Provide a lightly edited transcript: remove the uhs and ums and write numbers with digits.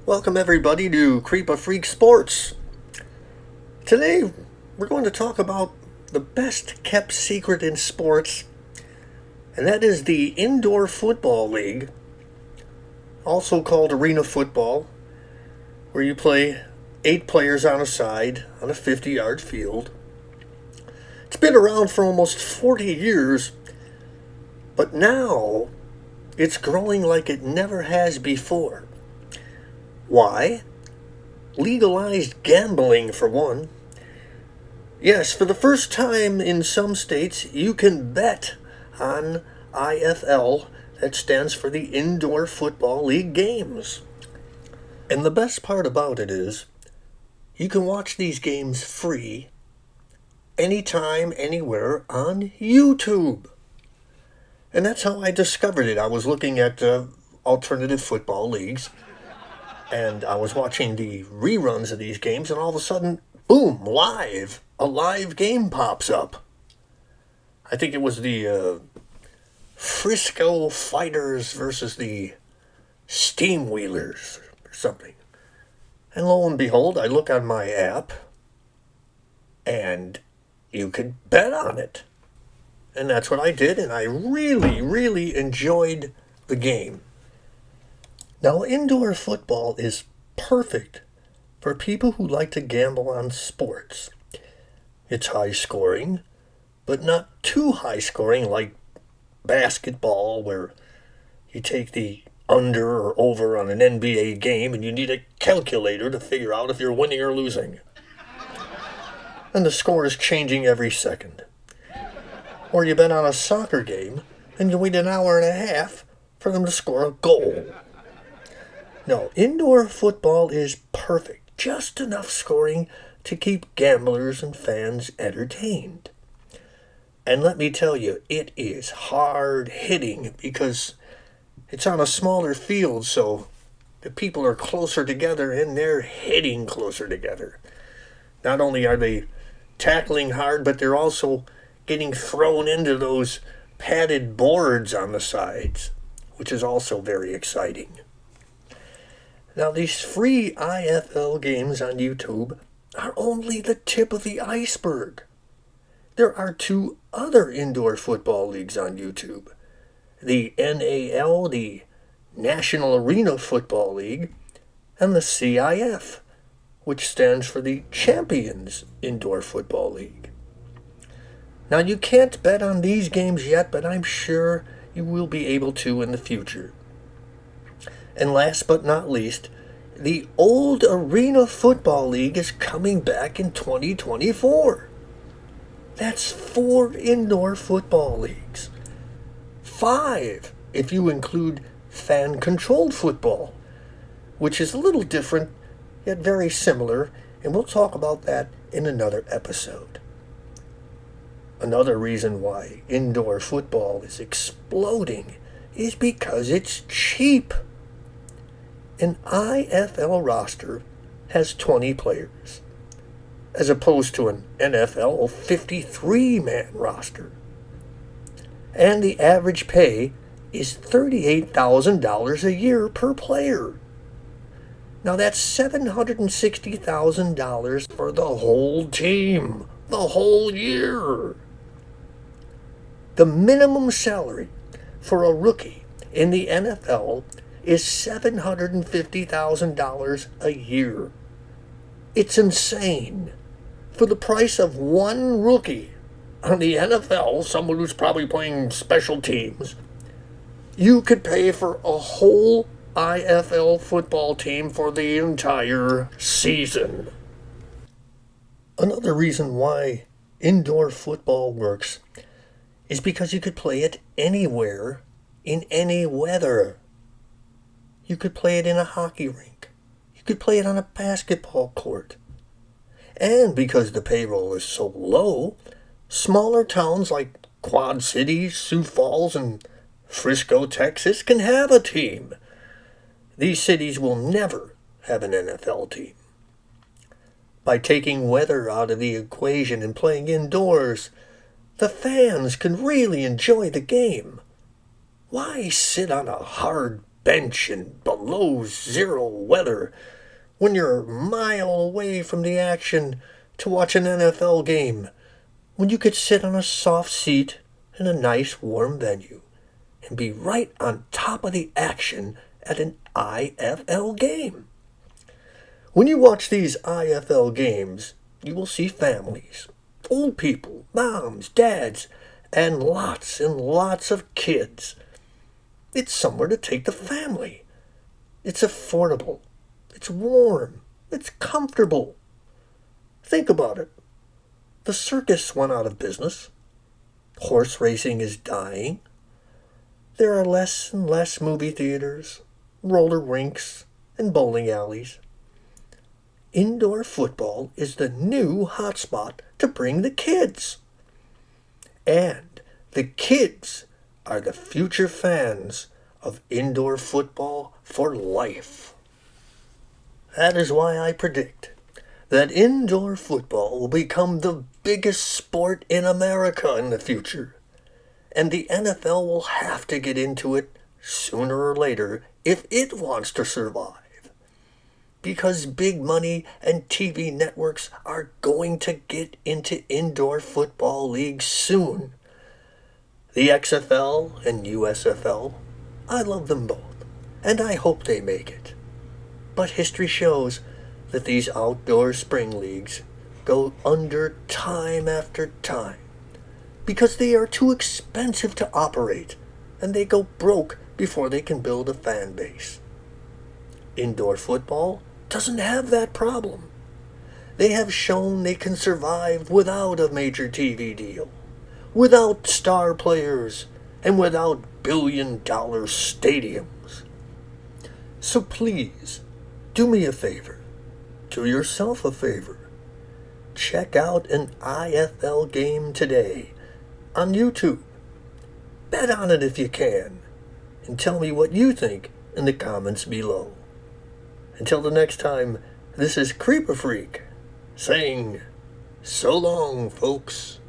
Welcome everybody to Creeepofreek Sports. Today we're going to talk about the best kept secret in sports, and that is the Indoor Football League, also called Arena Football, where you play 8 players on a side on a 50-yard field. It's been around for almost 40 years, but now it's growing like it never has before. Why? Legalized gambling, for one. Yes, for the first time in some states, you can bet on IFL, that stands for the Indoor Football League games. And the best part about it is, you can watch these games free, anytime, anywhere, on YouTube. And that's how I discovered it. I was looking at alternative football leagues, and I was watching the reruns of these games, and all of a sudden, boom, live! A live game pops up. I think it was the Frisco Fighters versus the Steamwheelers or something. And lo and behold, I look on my app, and you could bet on it. And that's what I did, and I really, really enjoyed the game. Now, indoor football is perfect for people who like to gamble on sports. It's high scoring, but not too high scoring like basketball, where you take the under or over on an NBA game and you need a calculator to figure out if you're winning or losing. And the score is changing every second. Or you bet on a soccer game and you wait an hour and a half for them to score a goal. No, indoor football is perfect. Just enough scoring to keep gamblers and fans entertained. And let me tell you, it is hard hitting because it's on a smaller field, so the people are closer together and they're hitting closer together. Not only are they tackling hard, but they're also getting thrown into those padded boards on the sides, which is also very exciting. Now, these free IFL games on YouTube are only the tip of the iceberg. There are 2 other indoor football leagues on YouTube. The NAL, the National Arena Football League, and the CIF, which stands for the Champions Indoor Football League. Now, you can't bet on these games yet, but I'm sure you will be able to in the future. And last but not least, the old Arena Football League is coming back in 2024. That's 4 indoor football leagues. 5 if you include fan-controlled football, which is a little different, yet very similar, and we'll talk about that in another episode. Another reason why indoor football is exploding is because it's cheap. An IFL roster has 20 players, as opposed to an NFL 53-man roster. And the average pay is $38,000 a year per player. Now that's $760,000 for the whole team, the whole year. The minimum salary for a rookie in the NFL is $750,000 a year. It's insane. For the price of one rookie on the NFL, someone who's probably playing special teams, you could pay for a whole IFL football team for the entire season. Another reason why indoor football works is because you could play it anywhere, in any weather. You could play it in a hockey rink. You could play it on a basketball court. And because the payroll is so low, smaller towns like Quad Cities, Sioux Falls, and Frisco, Texas can have a team. These cities will never have an NFL team. By taking weather out of the equation and playing indoors, the fans can really enjoy the game. Why sit on a hard bench in below zero weather when you're a mile away from the action to watch an NFL game, when you could sit on a soft seat in a nice warm venue and be right on top of the action at an IFL game? When you watch these IFL games, you will see families, old people, moms, dads, and lots of kids. It's somewhere to take the family. It's affordable. It's warm. It's comfortable. Think about it. The circus went out of business. Horse racing is dying. There are less and less movie theaters, roller rinks, and bowling alleys. Indoor football is the new hotspot to bring the kids. And the kids are the future fans of indoor football for life. That is why I predict that indoor football will become the biggest sport in America in the future. And the NFL will have to get into it sooner or later if it wants to survive. Because big money and TV networks are going to get into indoor football leagues soon. The XFL and USFL, I love them both, and I hope they make it. But history shows that these outdoor spring leagues go under time after time because they are too expensive to operate, and they go broke before they can build a fan base. Indoor football doesn't have that problem. They have shown they can survive without a major TV deal, without star players, and without billion-dollar stadiums. So please, do me a favor. Do yourself a favor. Check out an IFL game today on YouTube. Bet on it if you can, and tell me what you think in the comments below. Until the next time, this is Creeepofreek saying so long, folks.